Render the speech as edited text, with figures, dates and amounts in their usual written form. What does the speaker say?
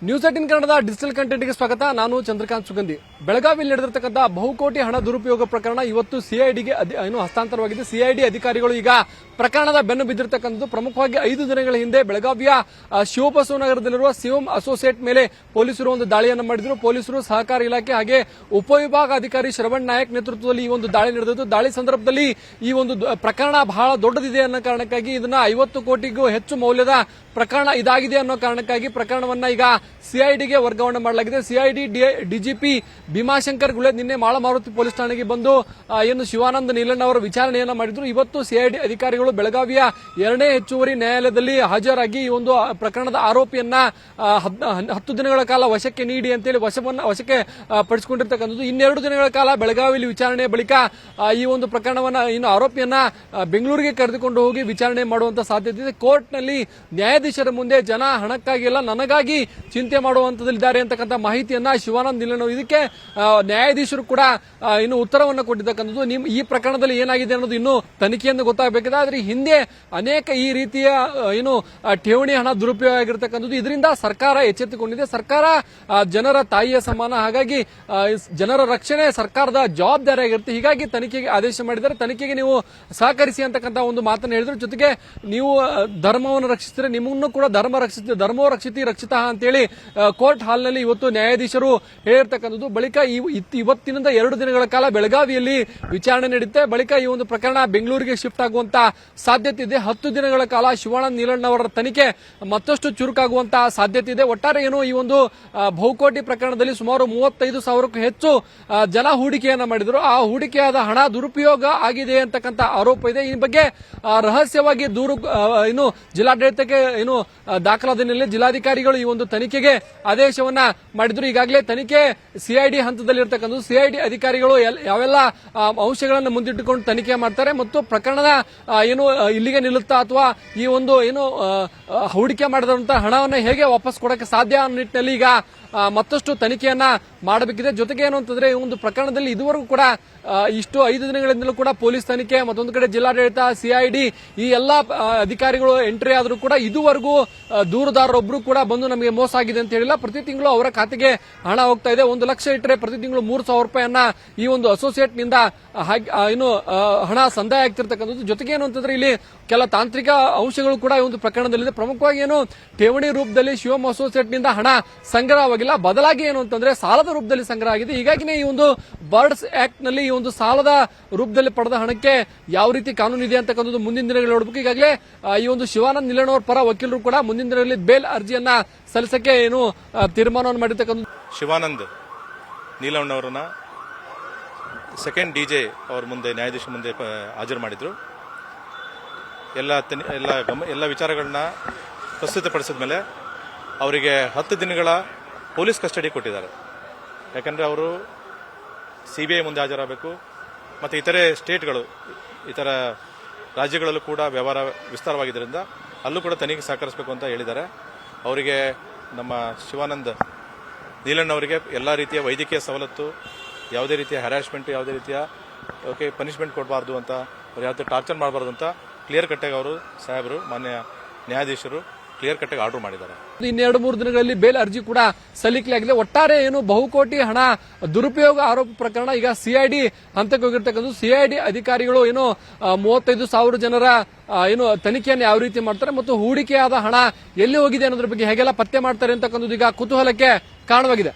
News 18 ಕನ್ನಡದ digital ಕಂಟೆಂಟ್ಗೆ ಸ್ವಾಗತ. ನಾನು ಚಂದ್ರಕಾಂತ್ ಸುಗಂಧಿ. ಬೆಳಗಾವಿಯಲ್ಲಿ ನಡೆದಿರತಕ್ಕಂಥ ಬಹುಕೋಟಿ ಹಣ ದುರುಪಯೋಗ ಪ್ರಕರಣ ಇವತ್ತು ಸಿಐಡಿಗೆ ಹಸ್ತಾಂತರವಾಗಿದೆ. ಸಿಐಡಿ ಅಧಿಕಾರಿಗಳು ಈಗ ಪ್ರಕರಣದ ಬೆನ್ನು ಬಿದ್ದಿರತಕ್ಕಂಥದ್ದು. ಪ್ರಮುಖವಾಗಿ 5 ದಿನಗಳ ಹಿಂದೆ ಬೆಳಗಾವಿಯ ಶಿವಬಸವನಗರದಲ್ಲಿರುವ ಶಿವಂ ಅಸೋಸಿಯೇಟ್ ಮೇಲೆ ಪೊಲೀಸರು ಒಂದು ದಾಳಿಯನ್ನು ಮಾಡಿದ್ರು. ಪೊಲೀಸರು, ಸಹಕಾರ ಇಲಾಖೆ ಹಾಗೆ ಉಪವಿಭಾಗಾಧಿಕಾರಿ ಶ್ರವಣ್ ನಾಯಕ್ ನೇತೃತ್ವದಲ್ಲಿ ಈ ಒಂದು ದಾಳಿ ನಡೆದಿತ್ತು. ದಾಳಿ ಸಂದರ್ಭದಲ್ಲಿ ಈ ಒಂದು ಪ್ರಕರಣ ಬಹಳ ದೊಡ್ಡದಿದೆ ಅನ್ನೋ ಕಾರಣಕ್ಕಾಗಿ ಇದನ್ನ 50 ಕೋಟಿಗೂ ಹೆಚ್ಚು ಮೌಲ್ಯದ ಪ್ರಕರಣ ಇದಾಗಿದೆ ಅನ್ನೋ ಕಾರಣಕ್ಕಾಗಿ ಪ್ರಕರಣವನ್ನ ಈಗ ಸಿಐಡಿಗೆ ವರ್ಗಾವಣೆ ಮಾಡಲಾಗಿದೆ. ಸಿಐಡಿ ಡಿಜಿಪಿ ಭೀಮಾಶಂಕರ್ ಗುಳೆ ನಿನ್ನೆ ಮಾಳಮಾರುತಿ ಪೊಲೀಸ್ ಠಾಣೆಗೆ ಬಂದು ಏನು ಶಿವಾನಂದ ನೀಲಣ್ಣ ಅವರ ವಿಚಾರಣೆಯನ್ನ ಮಾಡಿದ್ರು. ಇವತ್ತು ಸಿಐಡಿ ಅಧಿಕಾರಿಗಳು ಬೆಳಗಾವಿಯ 2ನೇ ಹೆಚ್ಚುವರಿ ನ್ಯಾಯಾಲಯದಲ್ಲಿ ಹಾಜರಾಗಿ ಈ ಒಂದು ಪ್ರಕರಣದ ಆರೋಪಿಯನ್ನ 10 ದಿನಗಳ ಕಾಲ ವಶಕ್ಕೆ ನೀಡಿ ಅಂತೇಳಿ ವಶಕ್ಕೆ ಪಡಿಸಿಕೊಂಡಿರ್ತಕ್ಕಂಥದ್ದು. 2 ದಿನಗಳ ಕಾಲ ಬೆಳಗಾವಿಯಲ್ಲಿ ವಿಚಾರಣೆ ಬಳಿಕ ಈ ಒಂದು ಪ್ರಕರಣವನ್ನ ಇನ್ನು ಆರೋಪಿಯನ್ನ ಬೆಂಗಳೂರಿಗೆ ಕರೆದುಕೊಂಡು ಹೋಗಿ ವಿಚಾರಣೆ ಮಾಡುವಂತ ಸಾಧ್ಯತೆ ಇದೆ. ಕೋರ್ಟ್ನಲ್ಲಿ ನ್ಯಾಯಾಧೀಶರ ಮುಂದೆ ಜನ ಹಣಕ್ಕಾಗಿ ಅಲ್ಲ ನನಗಾಗಿ ಚಿಂತೆ ಮಾಡುವಂತದಲ್ಲಿದ್ದಾರೆ ಅಂತಕ್ಕಂಥ ಮಾಹಿತಿಯನ್ನ ಶಿವಾನಂದ ನೀಲಣ್ಣ ಇದಕ್ಕೆ ನ್ಯಾಯಾಧೀಶರು ಕೂಡ ಇನ್ನು ಉತ್ತರವನ್ನು ಕೊಟ್ಟಿದ್ದಕ್ಕಂಥದ್ದು. ಈ ಪ್ರಕರಣದಲ್ಲಿ ಏನಾಗಿದೆ ಅನ್ನೋದು ಇನ್ನು ತನಿಖೆಯನ್ನು ಗೊತ್ತಾಗಬೇಕಿದೆ. ಆದ್ರೆ ಹಿಂದೆ ಅನೇಕ ಈ ರೀತಿಯ ಏನು ಠೇವಣಿ ಹಣ ದುರುಪಯೋಗ ಆಗಿರತಕ್ಕಂಥದ್ದು. ಇದರಿಂದ ಸರ್ಕಾರ ಎಚ್ಚೆತ್ತುಕೊಂಡಿದೆ. ಸರ್ಕಾರ ಜನರ ತಾಯಿಯ ಸಮಾನ, ಹಾಗಾಗಿ ಜನರ ರಕ್ಷಣೆ ಸರ್ಕಾರದ ಜವಾಬ್ದಾರಿ ಆಗಿರುತ್ತೆ. ಹೀಗಾಗಿ ತನಿಖೆಗೆ ಆದೇಶ ಮಾಡಿದ್ದಾರೆ. ತನಿಖೆಗೆ ನೀವು ಸಹಕರಿಸಿ ಅಂತಕ್ಕಂಥ ಒಂದು ಮಾತನ್ನು ಹೇಳಿದ್ರು. ಜೊತೆಗೆ ನೀವು ಧರ್ಮವನ್ನು ರಕ್ಷಿಸಿದ್ರೆ ನಿಮ್ಮನ್ನು ಕೂಡ ಧರ್ಮೋ ರಕ್ಷಿತಿ ರಕ್ಷಿತ ಅಂತೇಳಿ ಕೋರ್ಟ್ ಹಾಲ್ನಲ್ಲಿ ಇವತ್ತು ನ್ಯಾಯಾಧೀಶರು ಹೇಳಿರ್ತಕ್ಕಂಥದ್ದು. ಬಳಿಕ ಇವತ್ತಿನಿಂದ 2 ದಿನಗಳ ಕಾಲ ಬೆಳಗಾವಿಯಲ್ಲಿ ವಿಚಾರಣೆ ನಡೆಯುತ್ತೆ. ಬಳಿಕ ಈ ಒಂದು ಪ್ರಕರಣ ಬೆಂಗಳೂರಿಗೆ ಶಿಫ್ಟ್ ಆಗುವಂತ ಸಾಧ್ಯತೆ ಇದೆ. 10 ದಿನಗಳ ಕಾಲ ಶಿವಾನಂದ ನೀಲಣ್ಣ ಅವರ ತನಿಖೆ ಮತ್ತಷ್ಟು ಚುರುಕಾಗುವಂತಹ ಸಾಧ್ಯತೆ ಇದೆ. ಒಟ್ಟಾರೆ ಏನು ಈ ಒಂದು ಬಹುಕೋಟಿ ಪ್ರಕರಣದಲ್ಲಿ ಸುಮಾರು 35,000ಕ್ಕೂ ಹೆಚ್ಚು ಜನ ಹೂಡಿಕೆಯನ್ನ ಮಾಡಿದ್ರು. ಆ ಹೂಡಿಕೆಯಾದ ಹಣ ದುರುಪಯೋಗ ಆಗಿದೆ ಅಂತಕ್ಕಂಥ ಆರೋಪ ಇದೆ. ಈ ಬಗ್ಗೆ ರಹಸ್ಯವಾಗಿ ದೂರು ಇನ್ನು ಜಿಲ್ಲಾಡಳಿತಕ್ಕೆ ಏನು ದಾಖಲಾದ ಹಿನ್ನೆಲೆ ಜಿಲ್ಲಾಧಿಕಾರಿಗಳು ಈ ಒಂದು ತನಿಖೆಗೆ ಆದೇಶವನ್ನ ಮಾಡಿದ್ರು. ಈಗಾಗಲೇ ತನಿಖೆ ಸಿಐಡಿ ಹಂತದಲ್ಲಿರ್ತಕ್ಕಂಥದ್ದು. ಸಿಐಡಿ ಅಧಿಕಾರಿಗಳು ಯಾವೆಲ್ಲ ಅಂಶಗಳನ್ನು ಮುಂದಿಟ್ಟುಕೊಂಡು ತನಿಖೆ ಮಾಡ್ತಾರೆ ಮತ್ತು ಪ್ರಕರಣದ ಏನು ಇಲ್ಲಿಗೆ ನಿಲ್ಲುತ್ತಾ ಅಥವಾ ಈ ಒಂದು ಏನು ಹೂಡಿಕೆ ಮಾಡಿದಂತಹ ಹಣವನ್ನು ಹೇಗೆ ವಾಪಸ್ ಕೊಡಕ್ಕೆ ಸಾಧ್ಯ ಅನ್ನೋ ನಿಟ್ಟಿನಲ್ಲಿ ಈಗ ಮತ್ತಷ್ಟು ತನಿಖೆಯನ್ನ ಮಾಡಬೇಕಿದೆ. ಜೊತೆಗೆ ಏನು ಅಂತಂದ್ರೆ ಈ ಒಂದು ಪ್ರಕರಣದಲ್ಲಿ ಇದುವರೆಗೂ ಕೂಡ ಇಷ್ಟು 5 ದಿನಗಳಿಂದಲೂ ಕೂಡ ಪೊಲೀಸ್ ತನಿಖೆ, ಮತ್ತೊಂದು ಕಡೆ ಜಿಲ್ಲಾಡಳಿತ, ಸಿಐಡಿ ಈ ಎಲ್ಲಾ ಅಧಿಕಾರಿಗಳು ಎಂಟ್ರಿ ಆದರೂ ಕೂಡ ಇದುವರೆಗೂ ದೂರುದಾರರೊಬ್ಬರು ಕೂಡ ಬಂದು ನಮಗೆ ಮೋಸ ಆಗಿದೆ ಅಂತ ಹೇಳಿಲ್ಲ. ಪ್ರತಿ ತಿಂಗಳು ಅವರ ಖಾತೆಗೆ ಹಣ ಹೋಗ್ತಾ ಇದೆ. 1 ಲಕ್ಷ ಇಟ್ಟರೆ ಪ್ರತಿ ತಿಂಗಳು 3,000 ರೂಪಾಯಿಯನ್ನ ಈ ಒಂದು ಅಸೋಸಿಯೇಟ್ ನಿಂದ ಏನು ಹಣ ಸಂದಾಯ ಆಗ್ತಿರ್ತಕ್ಕಂಥದ್ದು. ಜೊತೆಗೆ ಏನು ಅಂತಂದ್ರೆ ಇಲ್ಲಿ ಕೆಲ ತಾಂತ್ರಿಕ ಅಂಶಗಳು ಕೂಡ ಈ ಒಂದು ಪ್ರಕರಣದಲ್ಲಿದೆ. ಪ್ರಮುಖವಾಗಿ ಏನು ಠೇವಣಿ ರೂಪದಲ್ಲಿ ಶಿವಂ ಅಸೋಸಿಯೇಟ್ ನಿಂದ ಹಣ ಸಂಗ್ರಹವಾಗಿಲ್ಲ, ಬದಲಾಗಿ ಏನು ಅಂತಂದ್ರೆ ಸಾಲದ ರೂಪದಲ್ಲಿ ಸಂಗ್ರಹ ಆಗಿದೆ. ಹೀಗಾಗಿನೇ ಈ ಒಂದು ಬರ್ಡ್ಸ್ ಆಕ್ಟ್ ನಲ್ಲಿ ಈ ಒಂದು ಸಾಲದ ರೂಪದಲ್ಲಿ ಪಡೆದ ಹಣಕ್ಕೆ ಯಾವ ರೀತಿ ಕಾನೂನು ಇದೆ ಅಂತಕ್ಕಂಥದ್ದು ಮುಂದಿನ ದಿನಗಳಲ್ಲಿ ನೋಡಬೇಕು. ಈಗಾಗಲೇ ಈ ಒಂದು ಶಿವಾನಂದ ನೀಲಣ್ಣ ಅವರ ಪರ ವಕೀಲರು ಕೂಡ ಮುಂದಿನ ದಿನಗಳಲ್ಲಿ ಬೇಲ್ ಅರ್ಜಿಯನ್ನ ಸಲ್ಲಿಸಕ್ಕೆ ಏನು ತೀರ್ಮಾನವನ್ನು ಮಾಡಿರ್ತಕ್ಕಂಥ ಶಿವಾನಂದ್ ನೀಲಣ್ಣ ಅವರನ್ನ ಸೆಕೆಂಡ್ ಡಿಜೆ ಅವರ ಮುಂದೆ ನ್ಯಾಯಾಧೀಶ ಮುಂದೆ ಹಾಜರು ಮಾಡಿದ್ರು. ಎಲ್ಲ ವಿಚಾರಗಳನ್ನ ಪ್ರಸ್ತುತಪಡಿಸಿದ ಮೇಲೆ ಅವರಿಗೆ 10 ದಿನಗಳ ಪೊಲೀಸ್ ಕಸ್ಟಡಿ ಕೊಟ್ಟಿದ್ದಾರೆ. ಯಾಕಂದರೆ ಅವರು CBI ಮುಂದೆ ಹಾಜರಾಗಬೇಕು ಮತ್ತು ಇತರೆ ಸ್ಟೇಟ್ಗಳು, ಇತರ ರಾಜ್ಯಗಳಲ್ಲೂ ಕೂಡ ವ್ಯವಹಾರ ವಿಸ್ತಾರವಾಗಿದ್ದರಿಂದ ಅಲ್ಲೂ ಕೂಡ ತನಿಖೆ ಸಹಕರಿಸಬೇಕು ಅಂತ ಹೇಳಿದ್ದಾರೆ. ಅವರಿಗೆ ನಮ್ಮ ಶಿವಾನಂದ್ ನೀಲಣ್ಣ ಅವರಿಗೆ ಎಲ್ಲ ರೀತಿಯ ವೈದ್ಯಕೀಯ ಸವಲತ್ತು, ಯಾವುದೇ ರೀತಿಯ ಹ್ಯಾರಾಸ್ಮೆಂಟ್, ಯಾವುದೇ ರೀತಿಯ ಪನಿಷ್ಮೆಂಟ್ ಕೊಡಬಾರ್ದು ಅಂತ, ಅವ್ರು ಯಾವುದೇ ಟಾರ್ಚರ್ ಮಾಡಬಾರ್ದು ಅಂತ ಕ್ಲಿಯರ್ ಕಟ್ಟಾಗಿ ಅವರು ಸಾಹೇಬರು ಮಾನ್ಯ ನ್ಯಾಯಾಧೀಶರು ಕ್ಲಿಯರ್ ಕಟ್ಟಾಗಿ ಆರ್ಡರ್ ಮಾಡಿದ್ದಾರೆ. 2-3 ದಿನಗಳಲ್ಲಿ ಬೇಲ್ ಅರ್ಜಿ ಕೂಡ ಸಲ್ಲಿಕೆಯಾಗಿದೆ. ಒಟ್ಟಾರೆ ಏನು ಬಹುಕೋಟಿ ಹಣ ದುರುಪಯೋಗ ಆರೋಪ ಪ್ರಕರಣ ಈಗ ಸಿಐಡಿ ಹಂತಕ್ಕೆ ಹೋಗಿರ್ತಕ್ಕಂಥ ಸಿಐಡಿ ಅಧಿಕಾರಿಗಳು ಏನು 35,000 ಜನರ ಏನು ತನಿಖೆಯನ್ನು ಯಾವ ರೀತಿ ಮಾಡ್ತಾರೆ ಮತ್ತು ಹೂಡಿಕೆಯಾದ ಹಣ ಎಲ್ಲಿ ಹೋಗಿದೆ ಅನ್ನೋದ್ರ ಬಗ್ಗೆ ಹೇಗೆಲ್ಲ ಪತ್ತೆ ಮಾಡ್ತಾರೆ ಅಂತಕ್ಕಂಥದ್ದು ಈಗ ಕುತೂಹಲಕ್ಕೆ ಕಾರಣವಾಗಿದೆ.